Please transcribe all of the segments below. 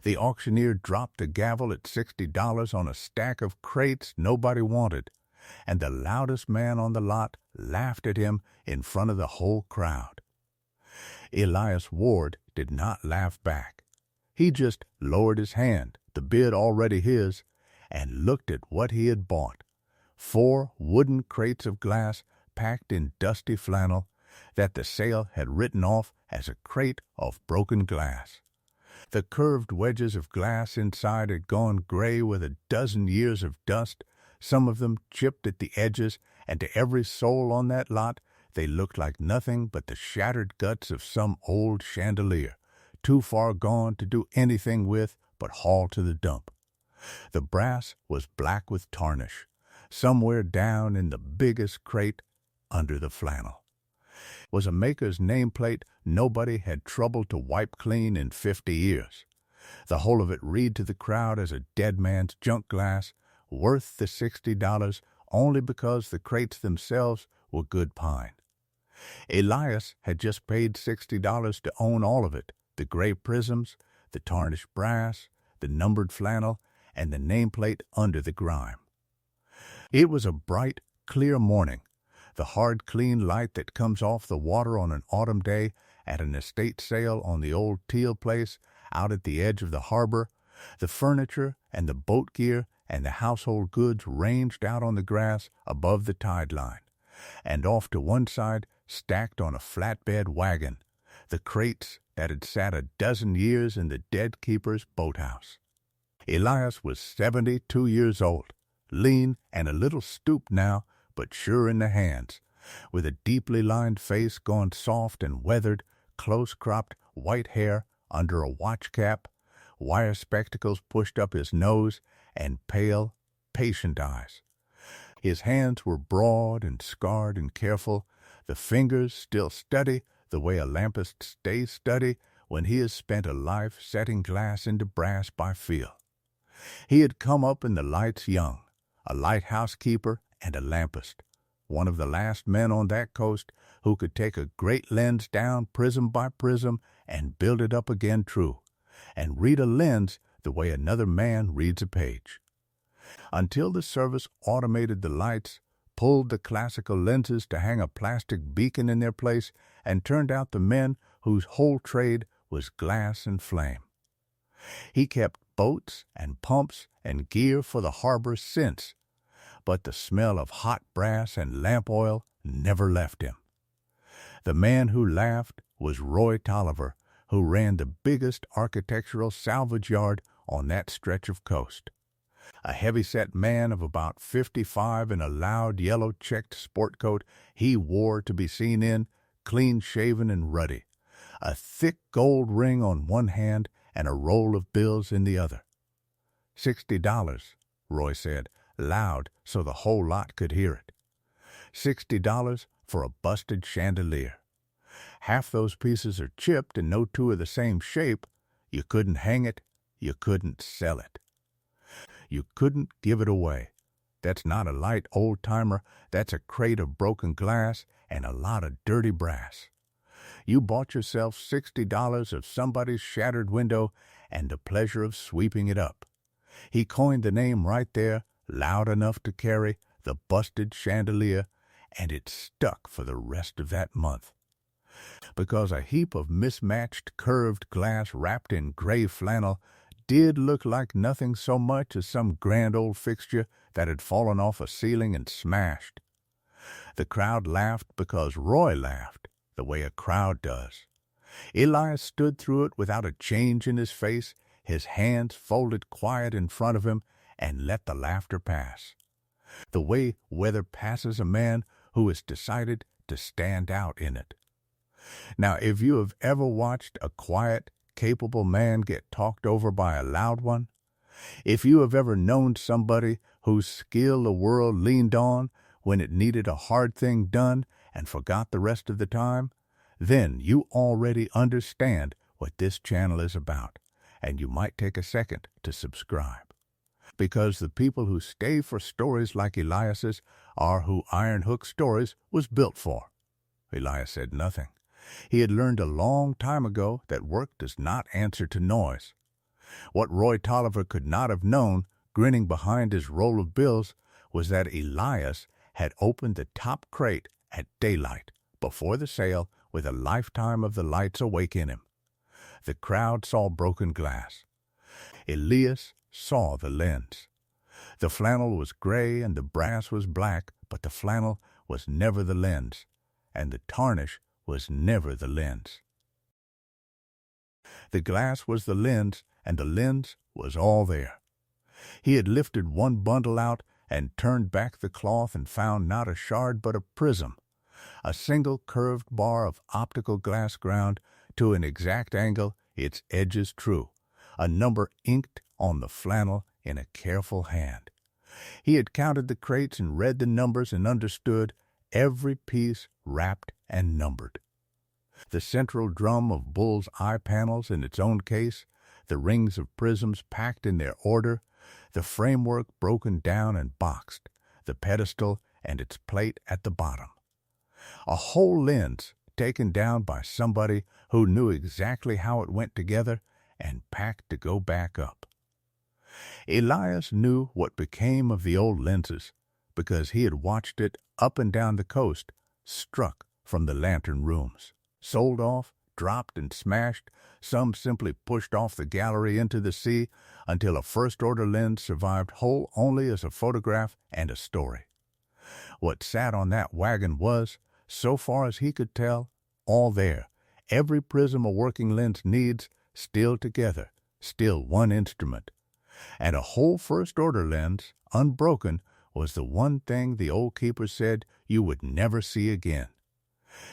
The auctioneer dropped a gavel at $60 on a stack of crates nobody wanted, and the loudest man on the lot laughed at him in front of the whole crowd. Elias Ward did not laugh back. He just lowered his hand, the bid already his, and looked at what he had bought. 4 wooden crates of glass packed in dusty flannel that the sale had written off as a crate of broken glass. The curved wedges of glass inside had gone gray with a dozen years of dust, some of them chipped at the edges, and to every soul on that lot they looked like nothing but the shattered guts of some old chandelier, too far gone to do anything with but haul to the dump. The brass was black with tarnish, somewhere down in the biggest crate under the flannel was a maker's nameplate nobody had troubled to wipe clean in 50 years. The whole of it read to the crowd as a dead man's junk glass, worth the $60 only because the crates themselves were good pine. Elias had just paid $60 to own all of it, the gray prisms, the tarnished brass, the numbered flannel, and the nameplate under the grime. It was a bright, clear morning. The hard, clean light that comes off the water on an autumn day at an estate sale on the old Teal place out at the edge of the harbor, the furniture and the boat gear and the household goods ranged out on the grass above the tide line, and off to one side, stacked on a flatbed wagon, the crates that had sat a dozen years in the dead keeper's boathouse. Elias was 72 years old, lean and a little stooped now, but sure in the hands, with a deeply lined face gone soft and weathered, close-cropped white hair under a watch cap, wire spectacles pushed up his nose, and pale, patient eyes. His hands were broad and scarred and careful, the fingers still steady the way a lampist stays steady when he has spent a life setting glass into brass by feel. He had come up in the lights young, a lighthouse keeper and a lampist, one of the last men on that coast who could take a great lens down prism by prism and build it up again true, and read a lens the way another man reads a page. Until the service automated the lights, pulled the classical lenses to hang a plastic beacon in their place, and turned out the men whose whole trade was glass and flame. He kept boats and pumps and gear for the harbor since, but the smell of hot brass and lamp oil never left him. The man who laughed was Roy Tolliver, who ran the biggest architectural salvage yard on that stretch of coast. A heavy-set man of about 55 in a loud yellow checked sport coat he wore to be seen in, clean-shaven and ruddy, a thick gold ring on one hand and a roll of bills in the other. $60, Roy said, loud so the whole lot could hear it. $60 for a busted chandelier. Half those pieces are chipped and no two are the same shape. You couldn't hang it. You couldn't sell it. You couldn't give it away. That's not a light old-timer. That's a crate of broken glass and a lot of dirty brass. You bought yourself $60 of somebody's shattered window and the pleasure of sweeping it up. He coined the name right there, loud enough to carry, the busted chandelier, and it stuck for the rest of that month. Because a heap of mismatched curved glass wrapped in gray flannel did look like nothing so much as some grand old fixture that had fallen off a ceiling and smashed. The crowd laughed because Roy laughed, the way a crowd does. Elias stood through it without a change in his face, his hands folded quiet in front of him, and let the laughter pass. The way weather passes a man who has decided to stand out in it. Now, if you have ever watched a quiet, capable man get talked over by a loud one, if you have ever known somebody whose skill the world leaned on when it needed a hard thing done and forgot the rest of the time, then you already understand what this channel is about, and you might take a second to subscribe. Because the people who stay for stories like Elias's are who Iron Hook Stories was built for. Elias said nothing. He had learned a long time ago that work does not answer to noise. What Roy Tolliver could not have known, grinning behind his roll of bills, was that Elias had opened the top crate at daylight, before the sale, with a lifetime of the lights awake in him. The crowd saw broken glass. Elias saw the lens. The flannel was gray and the brass was black, but the flannel was never the lens, and the tarnish was never the lens. The glass was the lens, and the lens was all there. He had lifted one bundle out and turned back the cloth and found not a shard but a prism, a single curved bar of optical glass ground to an exact angle, its edges true, a number inked on the flannel in a careful hand. He had counted the crates and read the numbers and understood every piece wrapped and numbered. The central drum of bull's eye panels in its own case, the rings of prisms packed in their order, the framework broken down and boxed, the pedestal and its plate at the bottom. A whole lens taken down by somebody who knew exactly how it went together and packed to go back up. Elias knew what became of the old lenses because he had watched it up and down the coast, struck from the lantern rooms, sold off, dropped and smashed, some simply pushed off the gallery into the sea until a first-order lens survived whole only as a photograph and a story. What sat on that wagon was, so far as he could tell, all there, every prism a working lens needs, still together, still one instrument. And a whole first-order lens, unbroken, was the one thing the old keeper said you would never see again.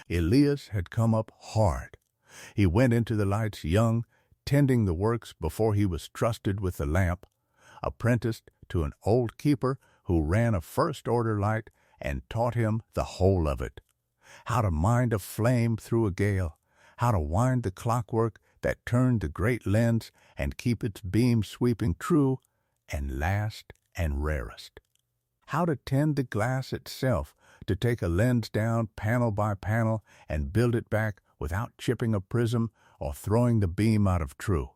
Elias had come up hard. He went into the lights young, tending the works before he was trusted with the lamp, apprenticed to an old keeper who ran a first-order light and taught him the whole of it. How to mind a flame through a gale, how to wind the clockwork that turned the great lens and keep its beam sweeping true and last and rarest. How to tend the glass itself, to take a lens down panel by panel and build it back without chipping a prism or throwing the beam out of true.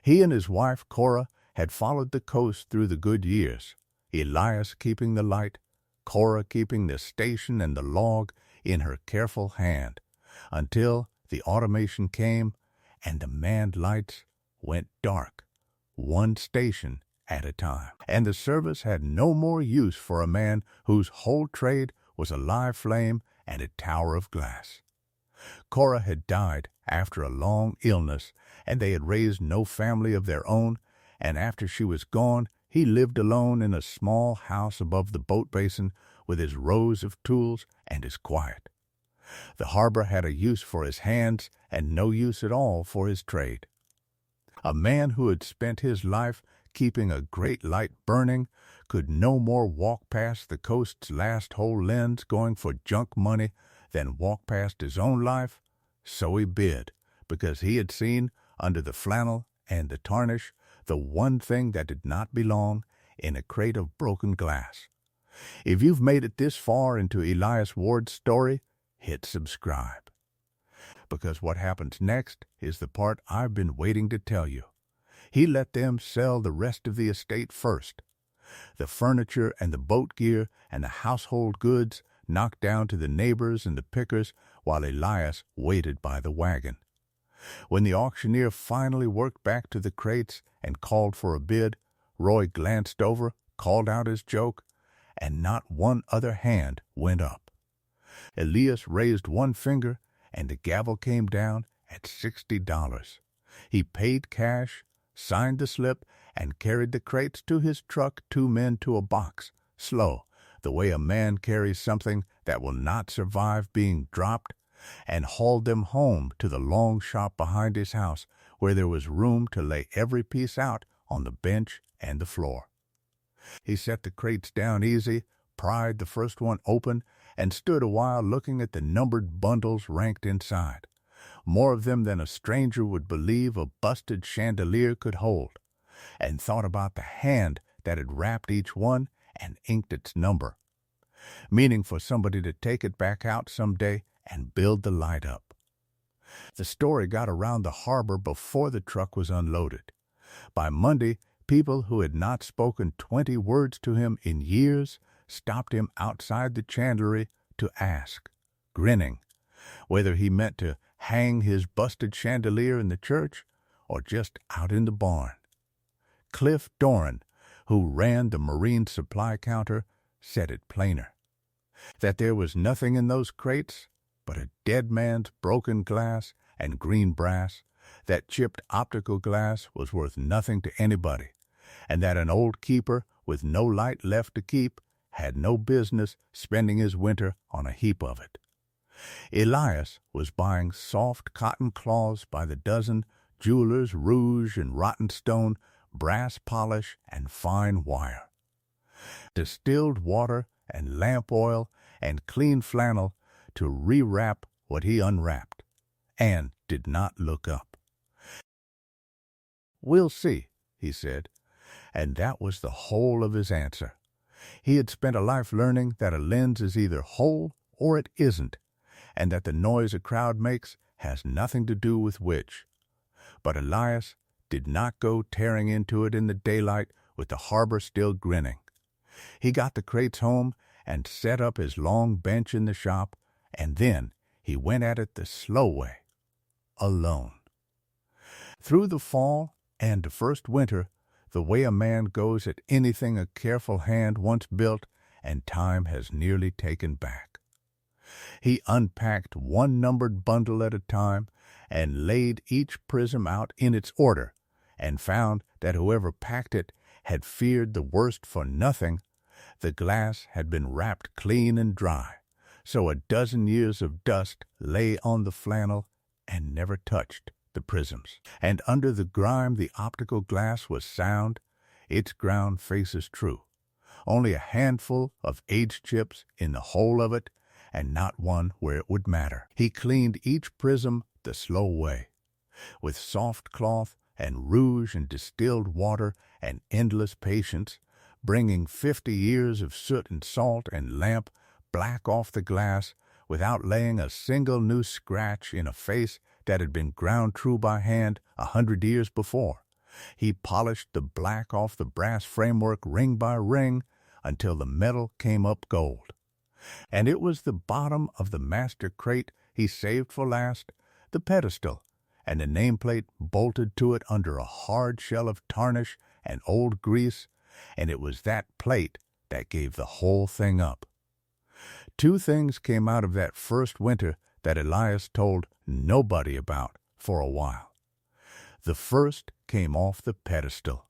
He and his wife Cora had followed the coast through the good years, Elias keeping the light, Cora keeping the station and the log in her careful hand, until the automation came and the manned lights went dark, one station at a time. And the service had no more use for a man whose whole trade was a live flame and a tower of glass. Cora had died after a long illness, and they had raised no family of their own, and after she was gone, he lived alone in a small house above the boat basin with his rows of tools and his quiet. The harbor had a use for his hands and no use at all for his trade. A man who had spent his life keeping a great light burning could no more walk past the coast's last whole lens going for junk money than walk past his own life, so he bid, because he had seen, under the flannel and the tarnish, the one thing that did not belong in a crate of broken glass. If you've made it this far into Elias Ward's story, hit subscribe. Because what happens next is the part I've been waiting to tell you. He let them sell the rest of the estate first. The furniture and the boat gear and the household goods knocked down to the neighbors and the pickers while Elias waited by the wagon. When the auctioneer finally worked back to the crates and called for a bid, Roy glanced over, called out his joke, and not one other hand went up. Elias raised one finger, and the gavel came down at $60. He paid cash, signed the slip, and carried the crates to his truck, 2 men to a box, slow, the way a man carries something that will not survive being dropped, and hauled them home to the long shop behind his house, where there was room to lay every piece out on the bench and the floor. He set the crates down easy, pried the first one open, and stood a while looking at the numbered bundles ranked inside, more of them than a stranger would believe a busted chandelier could hold, and thought about the hand that had wrapped each one and inked its number, meaning for somebody to take it back out some day and build the light up. The story got around the harbor before the truck was unloaded. By Monday, people who had not spoken 20 words to him in years stopped him outside the chandelier to ask, grinning, whether he meant to hang his busted chandelier in the church or just out in the barn. Cliff Doran, who ran the marine supply counter, said it plainer, that there was nothing in those crates but a dead man's broken glass and green brass, that chipped optical glass was worth nothing to anybody, and that an old keeper with no light left to keep had no business spending his winter on a heap of it. Elias was buying soft cotton cloths by the dozen, jewelers' rouge and rotten stone, brass polish and fine wire. Distilled water and lamp oil and clean flannel to rewrap what he unwrapped, and did not look up. "We'll see," he said, and that was the whole of his answer. He had spent a life learning that a lens is either whole or it isn't, and that the noise a crowd makes has nothing to do with which. But Elias did not go tearing into it in the daylight with the harbor still grinning. He got the crates home and set up his long bench in the shop, and then he went at it the slow way, alone. Through the fall and the first winter, the way a man goes at anything a careful hand once built and time has nearly taken back. He unpacked one numbered bundle at a time and laid each prism out in its order, and found that whoever packed it had feared the worst for nothing. The glass had been wrapped clean and dry, so a dozen years of dust lay on the flannel and never touched the prisms. And under the grime the optical glass was sound, its ground faces true. Only a handful of age chips in the whole of it, and not one where it would matter. He cleaned each prism the slow way, with soft cloth and rouge and distilled water and endless patience, bringing 50 years of soot and salt and lamp black off the glass without laying a single new scratch in a face that had been ground true by hand 100 years before. He polished the black off the brass framework ring by ring until the metal came up gold. And it was the bottom of the master crate he saved for last, the pedestal, and the nameplate bolted to it under a hard shell of tarnish and old grease, and it was that plate that gave the whole thing up. 2 things came out of that first winter that Elias told nobody about for a while. The first came off the pedestal,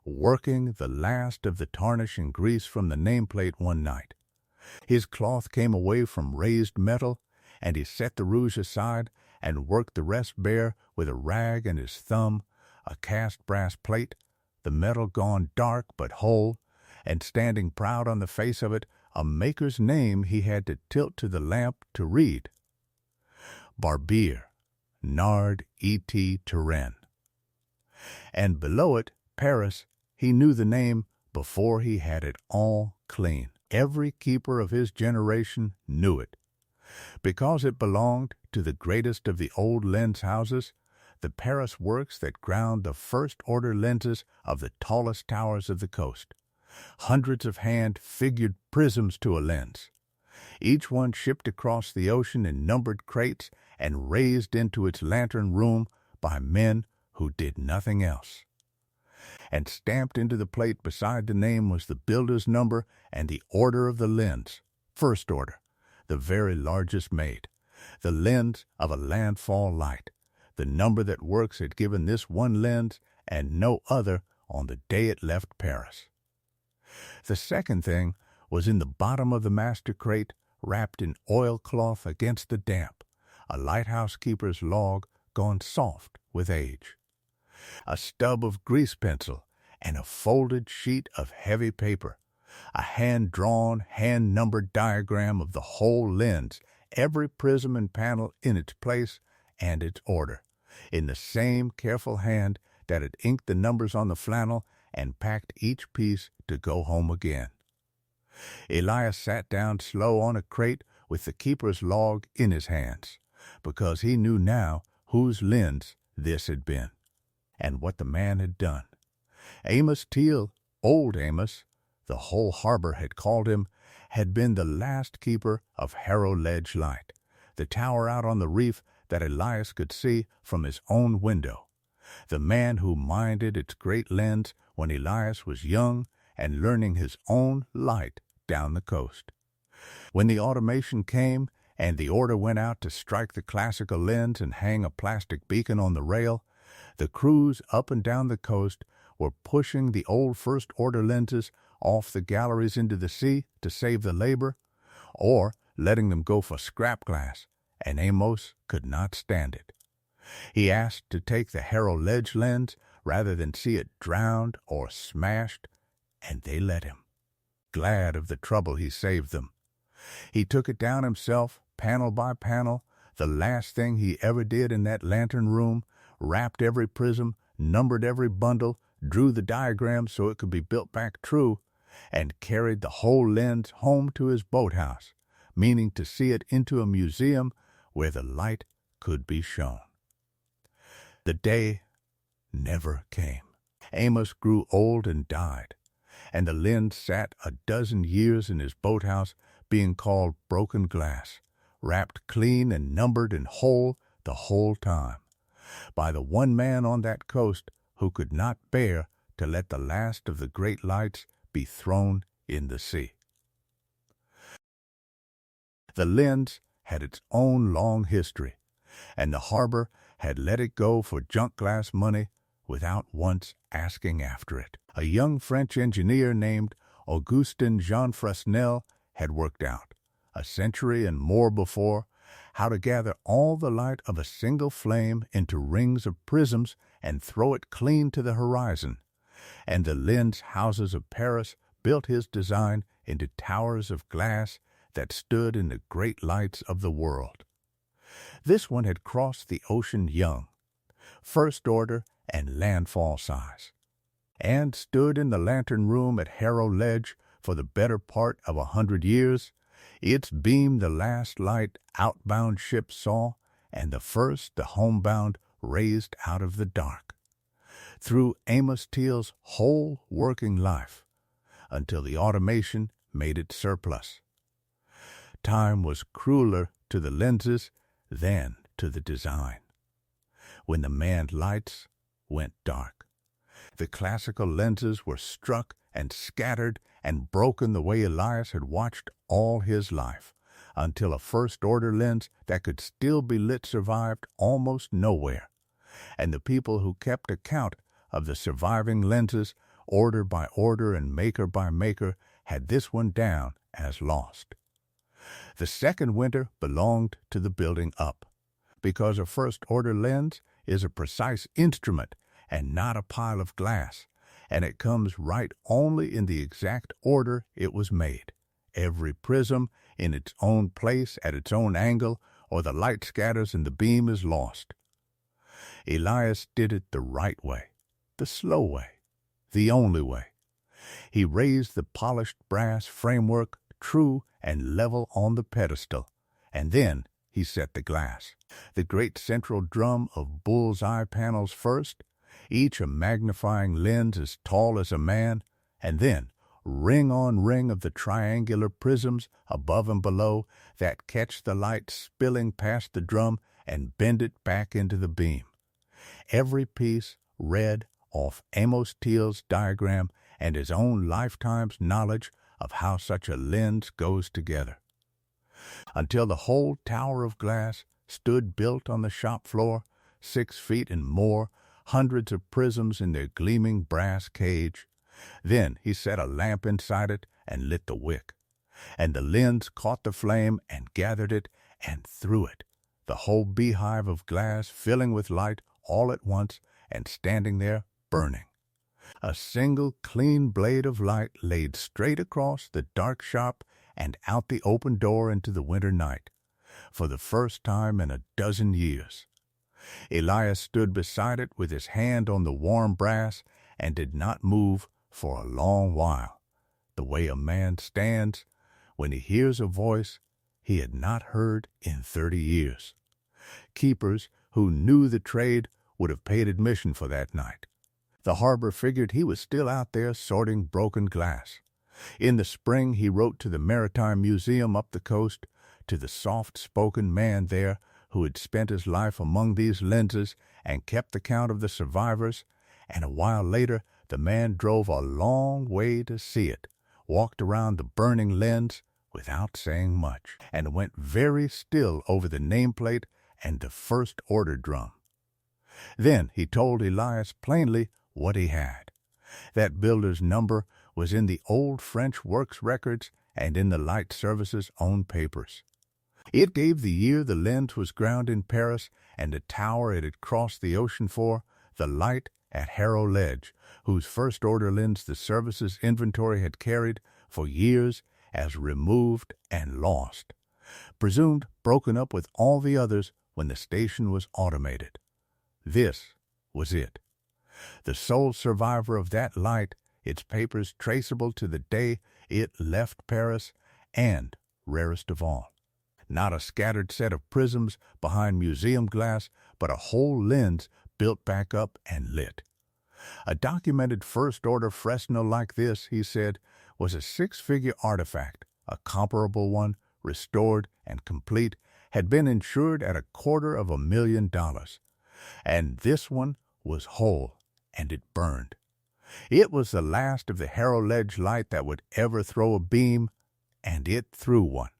working the last of the tarnish and grease from the nameplate one night. His cloth came away from raised metal, and he set the rouge aside and worked the rest bare with a rag and his thumb, a cast brass plate, the metal gone dark but whole, and standing proud on the face of it, a maker's name he had to tilt to the lamp to read. Barbier, Nard E.T. Turenne. And below it, Paris, he knew the name before he had it all clean. Every keeper of his generation knew it. Because it belonged to the greatest of the old lens houses, the Paris works that ground the first-order lenses of the tallest towers of the coast. Hundreds of hand-figured prisms to a lens, each one shipped across the ocean in numbered crates and raised into its lantern room by men who did nothing else. And stamped into the plate beside the name was the builder's number and the order of the lens, first order, the very largest made, the lens of a landfall light. The number that works had given this one lens and no other on the day it left Paris. The second thing was in the bottom of the master crate, wrapped in oilcloth against the damp, a lighthouse keeper's log gone soft with age, a stub of grease pencil, and a folded sheet of heavy paper, a hand-drawn, hand-numbered diagram of the whole lens, every prism and panel in its place and its order, in the same careful hand that had inked the numbers on the flannel and packed each piece to go home again. Elias sat down slow on a crate with the keeper's log in his hands, because he knew now whose lens this had been, and what the man had done. Amos Teal, old Amos, the whole harbor had called him, had been the last keeper of Harrow Ledge Light, the tower out on the reef that Elias could see from his own window, the man who minded its great lens when Elias was young and learning his own light down the coast. When the automation came and the order went out to strike the classical lens and hang a plastic beacon on the rail, the crews up and down the coast were pushing the old first-order lenses off the galleries into the sea to save the labor, or letting them go for scrap glass, and Amos could not stand it. He asked to take the Harrow Ledge lens rather than see it drowned or smashed, and they let him, glad of the trouble he saved them. He took it down himself, panel by panel, the last thing he ever did in that lantern room, wrapped every prism, numbered every bundle, drew the diagram so it could be built back true, and carried the whole lens home to his boathouse, meaning to see it into a museum where the light could be shown. The day never came. Amos grew old and died, and the lens sat a dozen years in his boathouse being called broken glass, wrapped clean and numbered and whole the whole time, by the one man on that coast who could not bear to let the last of the great lights be thrown in the sea. The lens had its own long history, and the harbor had let it go for junk glass money without once asking after it. A young French engineer named Augustin Jean Fresnel had worked out, a century and more before, how to gather all the light of a single flame into rings of prisms and throw it clean to the horizon, and the lens houses of Paris built his design into towers of glass that stood in the great lights of the world. This one had crossed the ocean young, first order and landfall size, and stood in the lantern room at Harrow Ledge for the better part of 100 years, its beam the last light outbound ships saw, and the first the homebound raised out of the dark, through Amos Teal's whole working life, until the automation made it surplus. Time was crueler to the lenses than to the design. When the manned lights went dark, the classical lenses were struck and scattered and broken the way Elias had watched all his life, until a first-order lens that could still be lit survived almost nowhere, and the people who kept account of the surviving lenses, order by order and maker by maker, had this one down as lost. The second winter belonged to the building up, because a first-order lens is a precise instrument and not a pile of glass, and it comes right only in the exact order it was made, every prism in its own place at its own angle, or the light scatters and the beam is lost. Elias did it the right way, the slow way, the only way. He raised the polished brass framework true and level on the pedestal, and then he set the glass, the great central drum of bull's eye panels first, each a magnifying lens as tall as a man, and then ring on ring of the triangular prisms above and below that catch the light spilling past the drum and bend it back into the beam. Every piece read off Amos Teal's diagram and his own lifetime's knowledge of how such a lens goes together, until the whole tower of glass stood built on the shop floor, 6 feet and more, hundreds of prisms in their gleaming brass cage. Then he set a lamp inside it and lit the wick, and the lens caught the flame and gathered it and threw it, the whole beehive of glass filling with light all at once and standing there burning. A single clean blade of light laid straight across the dark shop and out the open door into the winter night, for the first time in a dozen years. Elias stood beside it with his hand on the warm brass and did not move for a long while, the way a man stands when he hears a voice he had not heard in 30 years. Keepers who knew the trade would have paid admission for that night. The harbor figured he was still out there sorting broken glass. In the spring, he wrote to the Maritime Museum up the coast, to the soft-spoken man there who had spent his life among these lenses and kept the count of the survivors, and a while later the man drove a long way to see it, walked around the burning lens without saying much, and went very still over the nameplate and the first order drum. Then he told Elias plainly what he had. That builder's number was in the old French works records and in the Light Service's own papers. It gave the year the lens was ground in Paris and the tower it had crossed the ocean for, the Light at Harrow Ledge, whose first-order lens the service's inventory had carried for years as removed and lost, presumed broken up with all the others when the station was automated. This was it. The sole survivor of that light, its papers traceable to the day it left Paris, and, rarest of all, not a scattered set of prisms behind museum glass, but a whole lens built back up and lit. A documented first-order Fresnel like this, he said, was a six-figure artifact. A comparable one, restored and complete, had been insured at $250,000. And this one was whole, and it burned. It was the last of the Harrow Ledge light that would ever throw a beam, and it threw one.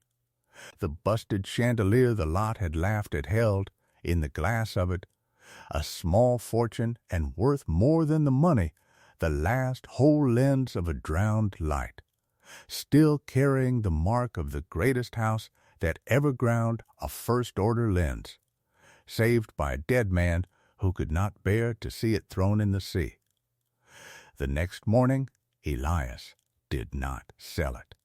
The busted chandelier the lot had laughed at held, in the glass of it, a small fortune and worth more than the money, the last whole lens of a drowned light, still carrying the mark of the greatest house that ever ground a first-order lens, saved by a dead man who could not bear to see it thrown in the sea. The next morning, Elias did not sell it.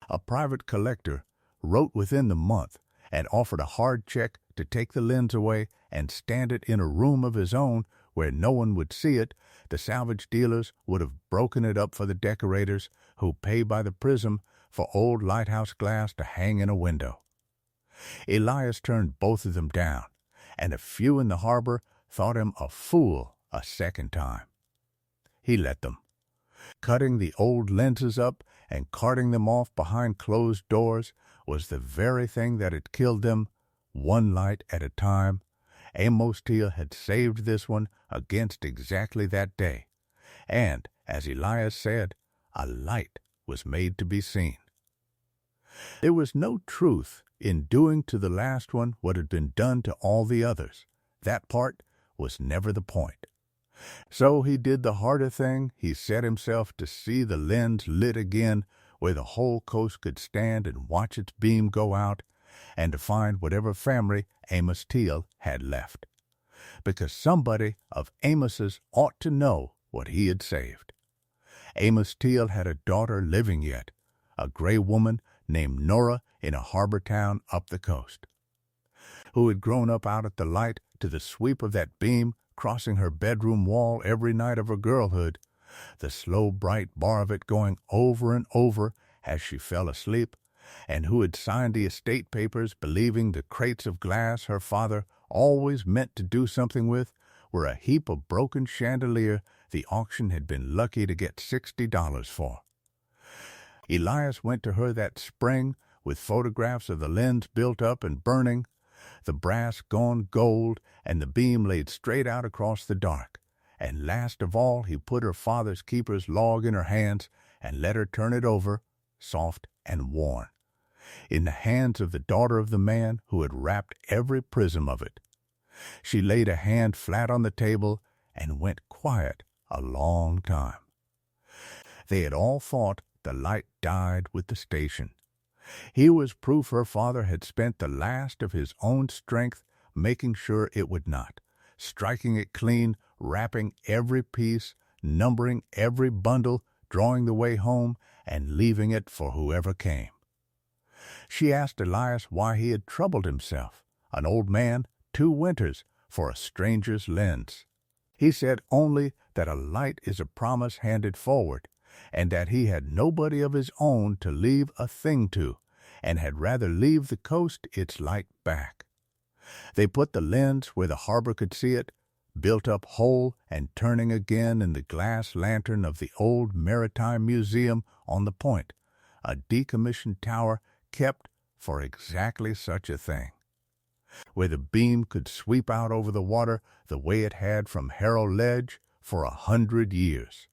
A private collector wrote within the month and offered a hard check to take the lens away and stand it in a room of his own where no one would see it. The salvage dealers would have broken it up for the decorators who pay by the prism for old lighthouse glass to hang in a window. Elias turned both of them down, and a few in the harbor thought him a fool a second time. He let them. Cutting the old lenses up and carting them off behind closed doors was the very thing that had killed them, one light at a time. Amos Teal had saved this one against exactly that day, and, as Elias said, a light was made to be seen. There was no truth in doing to the last one what had been done to all the others. That part was never the point. So he did the harder thing. He set himself to see the lens lit again where the whole coast could stand and watch its beam go out, and to find whatever family Amos Teal had left. Because somebody of Amos's ought to know what he had saved. Amos Teal had a daughter living yet, a gray woman named Nora in a harbor town up the coast, who had grown up out at the light to the sweep of that beam crossing her bedroom wall every night of her girlhood, the slow bright bar of it going over and over as she fell asleep, and who had signed the estate papers believing the crates of glass her father always meant to do something with were a heap of broken chandelier the auction had been lucky to get $60 for. Elias went to her that spring with photographs of the lens built up and burning, the brass gone gold, and the beam laid straight out across the dark. And last of all, he put her father's keeper's log in her hands and let her turn it over, soft and worn, in the hands of the daughter of the man who had wrapped every prism of it. She laid a hand flat on the table and went quiet a long time. They had all thought the light died with the station. Here was proof her father had spent the last of his own strength making sure it would not, striking it clean, wrapping every piece, numbering every bundle, drawing the way home, and leaving it for whoever came. She asked Elias why he had troubled himself, an old man, 2 winters, for a stranger's lens. He said only that a light is a promise handed forward, and that he had nobody of his own to leave a thing to, and had rather leave the coast its light back. They put the lens where the harbor could see it, built up whole and turning again in the glass lantern of the old Maritime Museum on the point, a decommissioned tower kept for exactly such a thing, where the beam could sweep out over the water the way it had from Harrow Ledge for 100 years.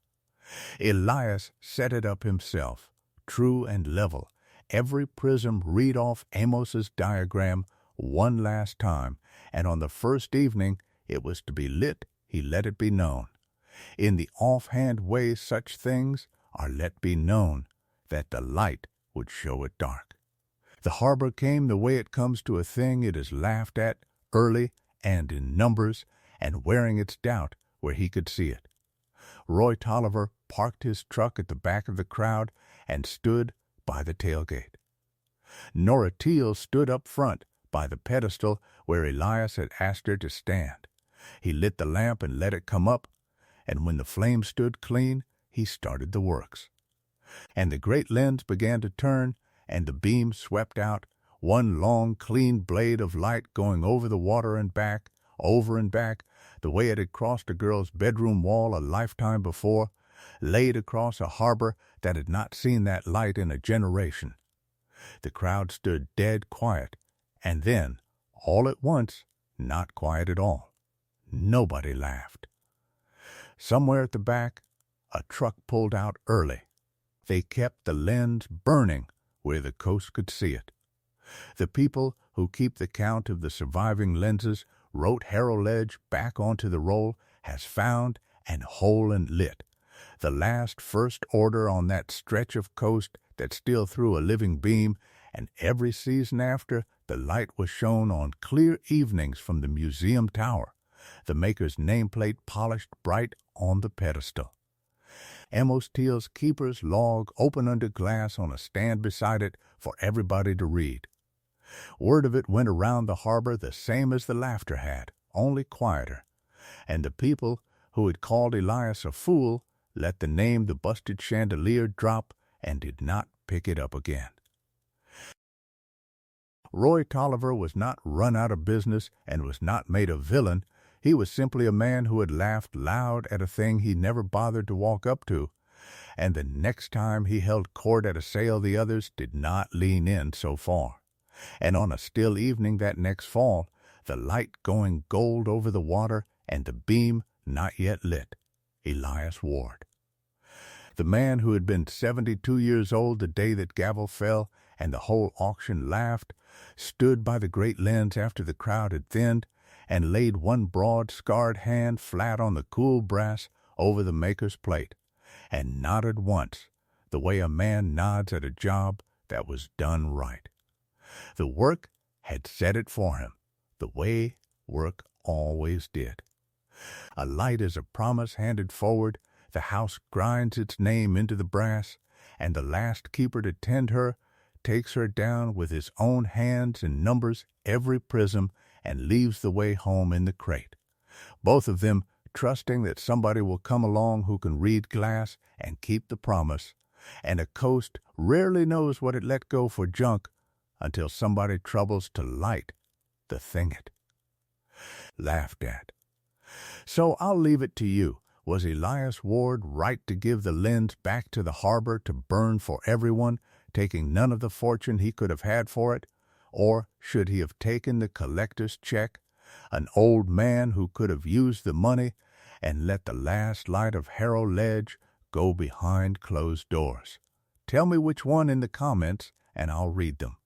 Elias set it up himself, true and level, every prism read off Amos's diagram one last time, and on the first evening it was to be lit, he let it be known. In the offhand way such things are let be known, that the light would show it dark. The harbor came the way it comes to a thing it is laughed at, early and in numbers, and wearing its doubt where he could see it. Roy Tolliver parked his truck at the back of the crowd and stood by the tailgate. Nora Teal stood up front by the pedestal where Elias had asked her to stand. He lit the lamp and let it come up, and when the flame stood clean, he started the works. And the great lens began to turn, and the beam swept out, one long, clean blade of light going over the water and back, over and back, the way it had crossed a girl's bedroom wall a lifetime before, laid across a harbor that had not seen that light in a generation. The crowd stood dead quiet, and then, all at once, not quiet at all. Nobody laughed. Somewhere at the back, a truck pulled out early. They kept the lens burning where the coast could see it. The people who keep the count of the surviving lenses wrote Harrow Ledge back onto the roll has found and whole and lit, the last first order on that stretch of coast that still threw a living beam, and every season after the light was shown on clear evenings from the museum tower, the maker's nameplate polished bright on the pedestal. Amos Teal's keeper's log open under glass on a stand beside it for everybody to read. Word of it went around the harbor the same as the laughter had, only quieter, and the people who had called Elias a fool let the name the busted chandelier drop and did not pick it up again. Roy Tolliver was not run out of business and was not made a villain. He was simply a man who had laughed loud at a thing he never bothered to walk up to, and the next time he held court at a sale the others did not lean in so far. And on a still evening that next fall, the light going gold over the water and the beam not yet lit, Elias Ward. The man who had been 72 years old the day that gavel fell and the whole auction laughed, stood by the great lens after the crowd had thinned, and laid one broad, scarred hand flat on the cool brass over the maker's plate, and nodded once, the way a man nods at a job that was done right. The work had said it for him, the way work always did. A light is a promise handed forward, the house grinds its name into the brass, and the last keeper to tend her takes her down with his own hands and numbers every prism and leaves the way home in the crate, both of them trusting that somebody will come along who can read glass and keep the promise, and a coast rarely knows what it let go for junk until somebody troubles to light the thing it laughed at. So I'll leave it to you. Was Elias Ward right to give the lens back to the harbor to burn for everyone, taking none of the fortune he could have had for it? Or should he have taken the collector's check, an old man who could have used the money, and let the last light of Harrow Ledge go behind closed doors? Tell me which one in the comments, and I'll read them.